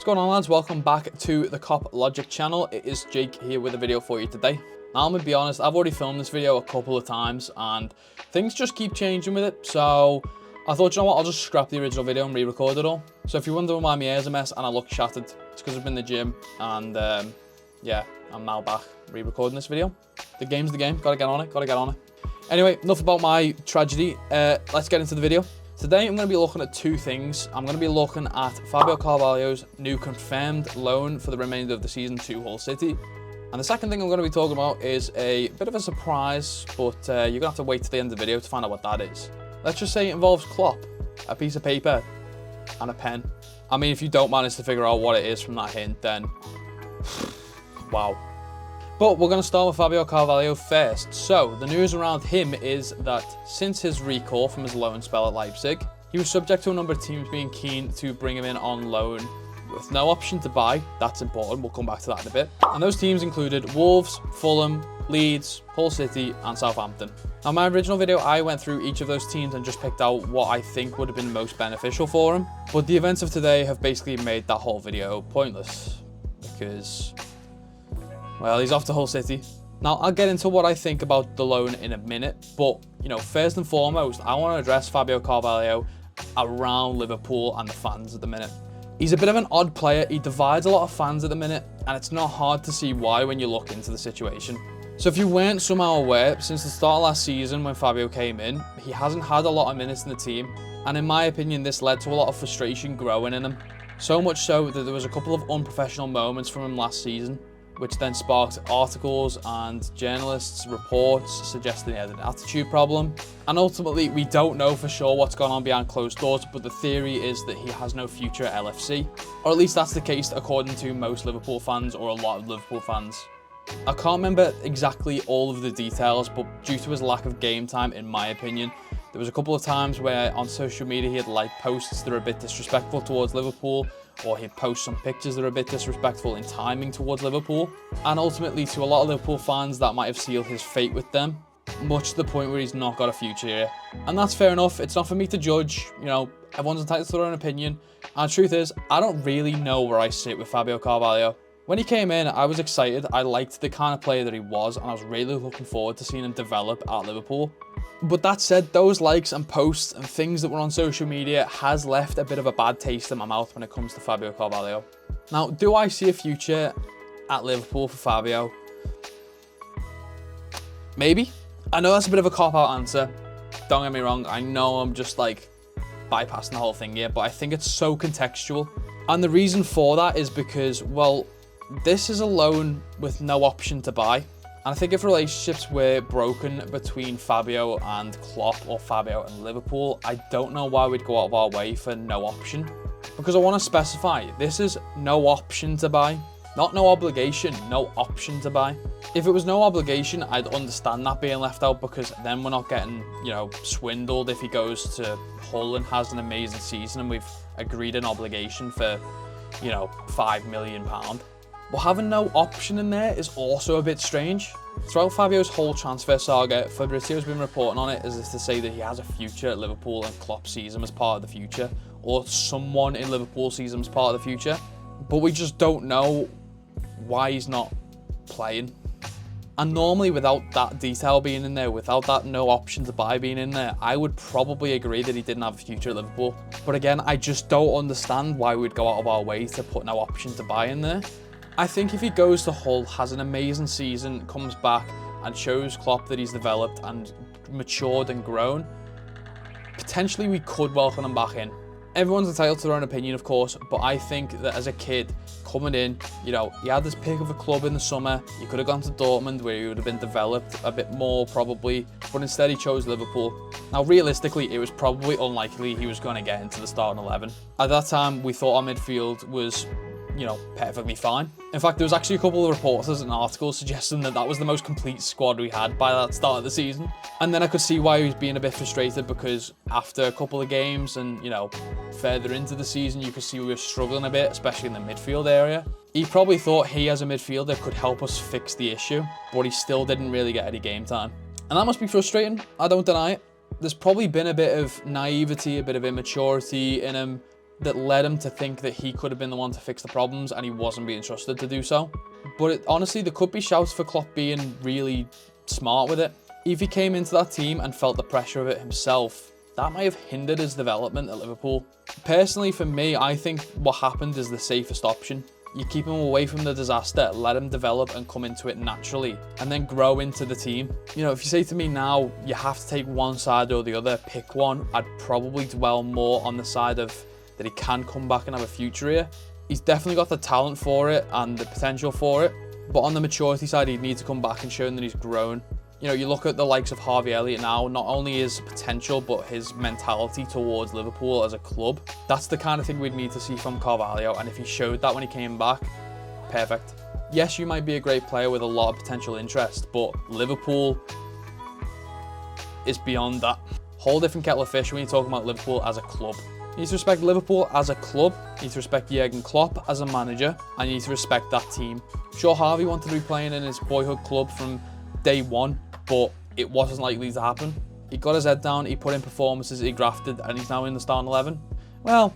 What's going on, lads? Welcome back to the Cop Logic channel. It is Jake here with a video for you today. Now, I'm gonna be honest, I've already filmed this video a couple of times and things just keep changing with it. So I thought, you know what, I'll just scrap the original video and re-record it all. So if you're wondering why my hair's a mess and I look shattered, it's because I've been in the gym and yeah, I'm now back re-recording this video. The game's the game, gotta get on it. Anyway, enough about my tragedy. Let's get into the video. Today, I'm going to be looking at two things. I'm going to be looking at Fábio Carvalho's new confirmed loan for the remainder of the season to Hull City. And the second thing I'm going to be talking about is a bit of a surprise, but you're going to have to wait to the end of the video to find out what that is. Let's just say it involves Klopp, a piece of paper, and a pen. I mean, if you don't manage to figure out what it is from that hint, then wow. But we're going to start with Fábio Carvalho first. So, the news around him is that since his recall from his loan spell at Leipzig, he was subject to a number of teams being keen to bring him in on loan with no option to buy. That's important, we'll come back to that in a bit. And those teams included Wolves, Fulham, Leeds, Hull City and Southampton. Now, in my original video, I went through each of those teams and just picked out what I think would have been most beneficial for him. But the events of today have basically made that whole video pointless because, well, he's off to Hull City. Now, I'll get into what I think about the loan in a minute, but, you know, first and foremost, I want to address Fábio Carvalho around Liverpool and the fans at the minute. He's a bit of an odd player, he divides a lot of fans at the minute, and it's not hard to see why when you look into the situation. So if you weren't somehow aware, since the start of last season when Fábio came in, he hasn't had a lot of minutes in the team, and in my opinion, this led to a lot of frustration growing in him. So much so that there was a couple of unprofessional moments from him last season, which then sparked articles and journalists' reports suggesting he had an attitude problem. And ultimately, we don't know for sure what's gone on behind closed doors, but the theory is that he has no future at LFC. Or at least that's the case according to most Liverpool fans, or a lot of Liverpool fans. I can't remember exactly all of the details, but due to his lack of game time, in my opinion, there was a couple of times where on social media he had liked posts that are a bit disrespectful towards Liverpool, or he'd post some pictures that are a bit disrespectful in timing towards Liverpool. And ultimately, to a lot of Liverpool fans, that might have sealed his fate with them, much to the point where he's not got a future here. And that's fair enough, it's not for me to judge, you know, everyone's entitled to their own opinion. And the truth is, I don't really know where I sit with Fábio Carvalho. When he came in, I was excited, I liked the kind of player that he was, and I was really looking forward to seeing him develop at Liverpool. But that said, those likes and posts and things that were on social media has left a bit of a bad taste in my mouth when it comes to Fábio Carvalho. Now, do I see a future at Liverpool for Fábio? Maybe. I know that's a bit of a cop-out answer. Don't get me wrong, I know I'm just like bypassing the whole thing here, but I think it's so contextual. And the reason for that is because, well, this is a loan with no option to buy. And I think if relationships were broken between Fábio and Klopp, or Fábio and Liverpool, I don't know why we'd go out of our way for no option. Because I want to specify, this is no option to buy. Not no obligation, no option to buy. If it was no obligation, I'd understand that being left out, because then we're not getting, you know, swindled if he goes to Hull and has an amazing season and we've agreed an obligation for, you know, £5 million. But having no option in there is also a bit strange. Throughout Fábio's whole transfer saga, Fabrizio's been reporting on it as if to say that he has a future at Liverpool and Klopp sees him as part of the future, or someone in Liverpool sees him as part of the future. But we just don't know why he's not playing. And normally without that detail being in there, without that no option to buy being in there, I would probably agree that he didn't have a future at Liverpool. But again, I just don't understand why we'd go out of our way to put no option to buy in there. I think if he goes to Hull, has an amazing season, comes back and shows Klopp that he's developed and matured and grown, potentially we could welcome him back in. Everyone's entitled to their own opinion, of course, but I think that as a kid, coming in, you know, he had this pick of a club in the summer. He could have gone to Dortmund where he would have been developed a bit more probably, but instead he chose Liverpool. Now, realistically, it was probably unlikely he was going to get into the starting 11. At that time, we thought our midfield was, you know, perfectly fine. In fact, there was actually a couple of reporters and articles suggesting that that was the most complete squad we had by that start of the season. And then I could see why he was being a bit frustrated, because after a couple of games and, you know, further into the season, you could see we were struggling a bit, especially in the midfield area. He probably thought he as a midfielder could help us fix the issue, but he still didn't really get any game time. And that must be frustrating, I don't deny it. There's probably been a bit of naivety, a bit of immaturity in him, that led him to think that he could have been the one to fix the problems and he wasn't being trusted to do so. But honestly, there could be shouts for Klopp being really smart with it. If he came into that team and felt the pressure of it himself, that may have hindered his development at Liverpool. Personally, for me, I think what happened is the safest option. You keep him away from the disaster, let him develop and come into it naturally, and then grow into the team. You know, if you say to me now, you have to take one side or the other, pick one, I'd probably dwell more on the side of that he can come back and have a future here. He's definitely got the talent for it and the potential for it, but on the maturity side, he'd need to come back and show that he's grown. You know, you look at the likes of Harvey Elliott now, not only his potential, but his mentality towards Liverpool as a club. That's the kind of thing we'd need to see from Carvalho, and if he showed that when he came back, perfect. Yes, you might be a great player with a lot of potential interest, but Liverpool is beyond that. Whole different kettle of fish when you're talking about Liverpool as a club. You need to respect Liverpool as a club, you need to respect Jurgen Klopp as a manager, and you need to respect that team. Sure, Harvey wanted to be playing in his boyhood club from day one, but it wasn't likely to happen. He got his head down, he put in performances, he grafted, and he's now in the starting 11. Well,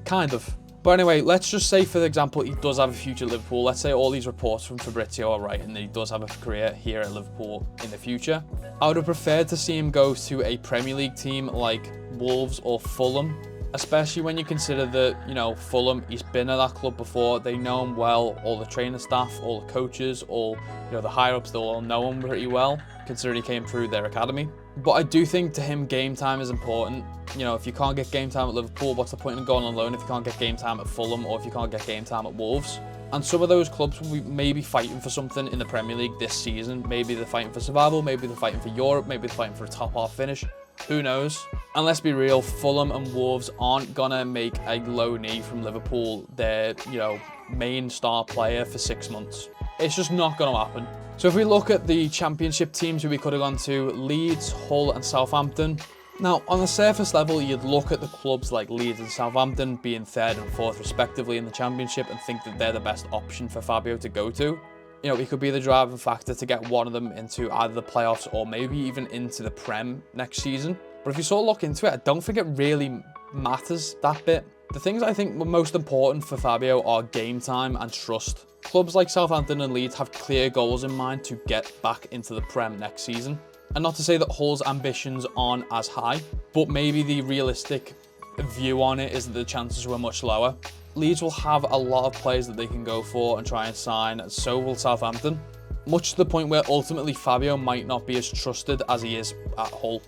kind of. But anyway, let's just say, for example, he does have a future at Liverpool. Let's say all these reports from Fabrizio are right and that he does have a career here at Liverpool in the future. I would have preferred to see him go to a Premier League team like Wolves or Fulham, especially when you consider that, you know, Fulham, he's been at that club before, they know him well, all the training staff, all the coaches, all, you know, the higher-ups, they all know him pretty well, considering he came through their academy. But I do think to him, game time is important. You know, if you can't get game time at Liverpool, what's the point in going on loan if you can't get game time at Fulham or if you can't get game time at Wolves? And some of those clubs will be maybe fighting for something in the Premier League this season. Maybe they're fighting for survival, maybe they're fighting for Europe, maybe they're fighting for a top half finish. Who knows? And let's be real, Fulham and Wolves aren't gonna make a low knee from Liverpool their, you know, main star player for 6 months. It's just not gonna happen. So if we look at the championship teams who we could have gone to, Leeds, Hull and Southampton. Now, on the surface level, you'd look at the clubs like Leeds and Southampton being third and fourth respectively in the championship and think that they're the best option for Fabio to go to. You know, he could be the driving factor to get one of them into either the playoffs or maybe even into the Prem next season. But if you sort of look into it, I don't think it really matters that bit. The things I think were most important for Fabio are game time and trust. Clubs like Southampton and Leeds have clear goals in mind to get back into the Prem next season. And not to say that Hull's ambitions aren't as high, but maybe the realistic view on it is that the chances were much lower. Leeds will have a lot of players that they can go for and try and sign, and so will Southampton. Much to the point where ultimately Fabio might not be as trusted as he is at Hull.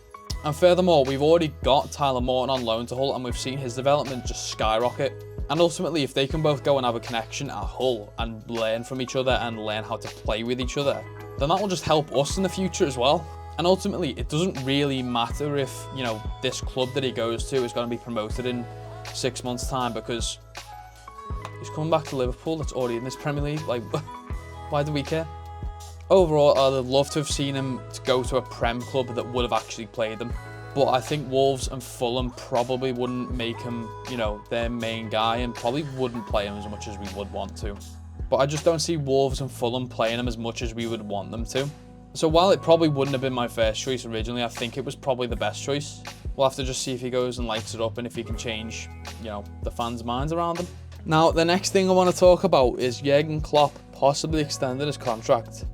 And furthermore, we've already got Tyler Morton on loan to Hull and we've seen his development just skyrocket. And ultimately, if they can both go and have a connection at Hull and learn from each other and learn how to play with each other, then that will just help us in the future as well. And ultimately, it doesn't really matter if, you know, this club that he goes to is going to be promoted in 6 months' time because he's coming back to Liverpool that's already in this Premier League. Like, why do we care? Overall, I'd have loved to have seen him to go to a Prem club that would have actually played them. But I think Wolves and Fulham probably wouldn't make him, you know, their main guy and probably wouldn't play him as much as we would want to. But I just don't see Wolves and Fulham playing him as much as we would want them to. So while it probably wouldn't have been my first choice originally, I think it was probably the best choice. We'll have to just see if he goes and lights it up and if he can change, you know, the fans' minds around him. Now, the next thing I want to talk about is Jurgen Klopp possibly extended his contract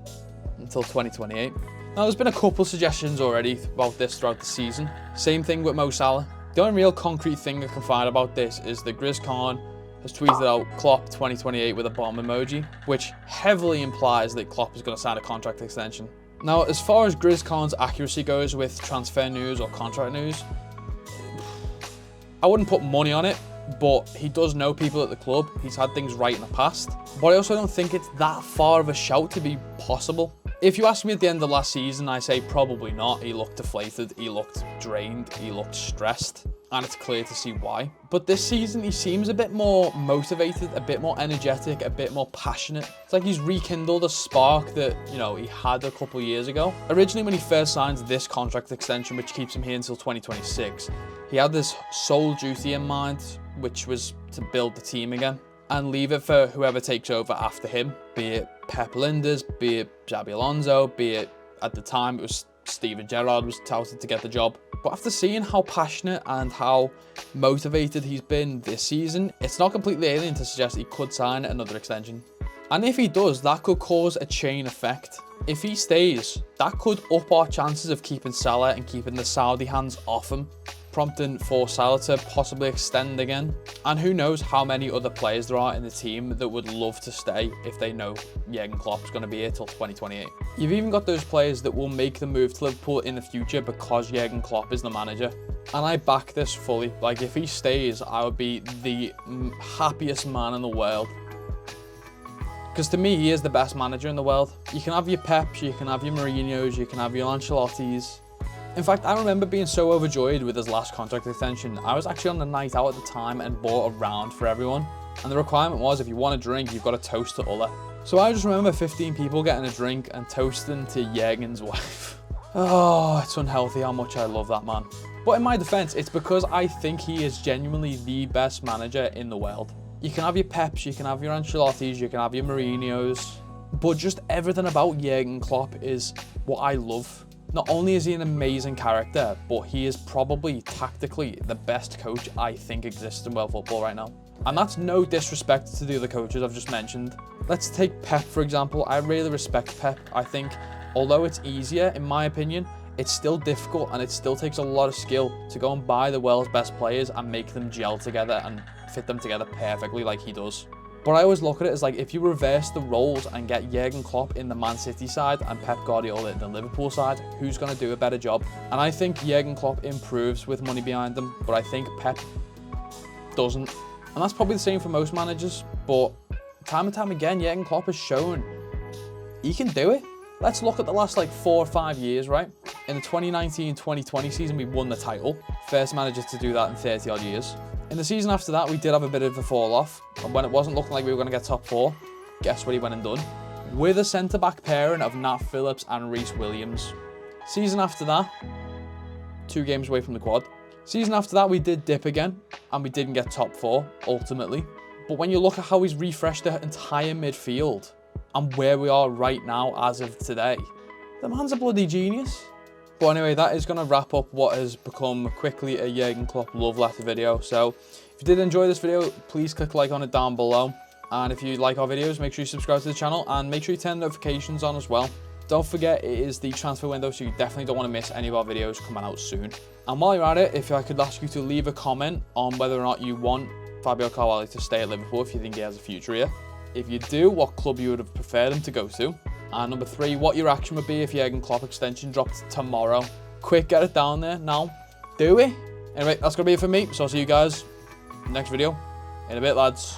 until 2028. Now, there's been a couple suggestions already about this throughout the season. Same thing with Mo Salah. The only real concrete thing I can find about this is that Grizz Khan has tweeted out Klopp 2028 with a bomb emoji, which heavily implies that Klopp is going to sign a contract extension. Now, as far as Grizz Khan's accuracy goes with transfer news or contract news, I wouldn't put money on it, but he does know people at the club. He's had things right in the past. But I also don't think it's that far of a shout to be possible. If you asked me at the end of last season, I say probably not. He looked deflated, he looked drained, he looked stressed, and it's clear to see why. But this season, he seems a bit more motivated, a bit more energetic, a bit more passionate. It's like he's rekindled a spark that, you know, he had a couple years ago. Originally, when he first signed this contract extension, which keeps him here until 2026, he had this sole duty in mind, which was to build the team again and leave it for whoever takes over after him, be it Pep Linders, be it Xabi Alonso, be it, at the time, it was Steven Gerrard was touted to get the job. But after seeing how passionate and how motivated he's been this season, it's not completely alien to suggest he could sign another extension. And if he does, that could cause a chain effect. If he stays, that could up our chances of keeping Salah and keeping the Saudi hands off him, prompting for Salah to possibly extend again. And who knows how many other players there are in the team that would love to stay if they know Jurgen Klopp's going to be here till 2028. You've even got those players that will make the move to Liverpool in the future because Jurgen Klopp is the manager. And I back this fully. Like, if he stays, I would be the happiest man in the world. Because to me, he is the best manager in the world. You can have your Peps, you can have your Mourinhos, you can have your Ancelottis. In fact, I remember being so overjoyed with his last contract extension. I was actually on a night out at the time and bought a round for everyone. And the requirement was, if you want a drink, you've got to toast to Allah. So I just remember 15 people getting a drink and toasting to Jurgen's wife. Oh, it's unhealthy how much I love that man. But in my defense, it's because I think he is genuinely the best manager in the world. You can have your Peps, you can have your Ancelottis, you can have your Mourinhos, but just everything about Jurgen Klopp is what I love. Not only is he an amazing character, but he is probably tactically the best coach I think exists in world football right now. And that's no disrespect to the other coaches I've just mentioned. Let's take Pep, for example. I really respect Pep. I think, although it's easier, in my opinion, it's still difficult and it still takes a lot of skill to go and buy the world's best players and make them gel together and fit them together perfectly like he does. But I always look at it as like, if you reverse the roles and get Jurgen Klopp in the Man City side and Pep Guardiola in the Liverpool side, who's going to do a better job? And I think Jurgen Klopp improves with money behind them, but I think Pep doesn't. And that's probably the same for most managers, but time and time again, Jurgen Klopp has shown he can do it. Let's look at the last 4 or 5 years, right? In the 2019-2020 season, we won the title. First manager to do that in 30 odd years. In the season after that, we did have a bit of a fall off. And when it wasn't looking like we were going to get top 4, guess what he went and done? With a centre-back pairing of Nat Phillips and Reece Williams. Season after that, 2 games away from the quad. Season after that, we did dip again, and we didn't get top 4, ultimately. But when you look at how he's refreshed the entire midfield, and where we are right now as of today, the man's a bloody genius. But anyway, that is going to wrap up what has become quickly a Jurgen Klopp love letter video. So if you did enjoy this video, please click like on it down below. And if you like our videos, make sure you subscribe to the channel and make sure you turn notifications on as well. Don't forget, it is the transfer window, so you definitely don't want to miss any of our videos coming out soon. And while you're at it, if I could ask you to leave a comment on whether or not you want Fábio Carvalho to stay at Liverpool, if you think he has a future here. If you do, what club you would have preferred him to go to. And number 3, what your reaction would be if Jurgen Klopp extension dropped tomorrow. Quick, get it down there now. Do it. Anyway, that's going to be it for me. So I'll see you guys in the next video in a bit, lads.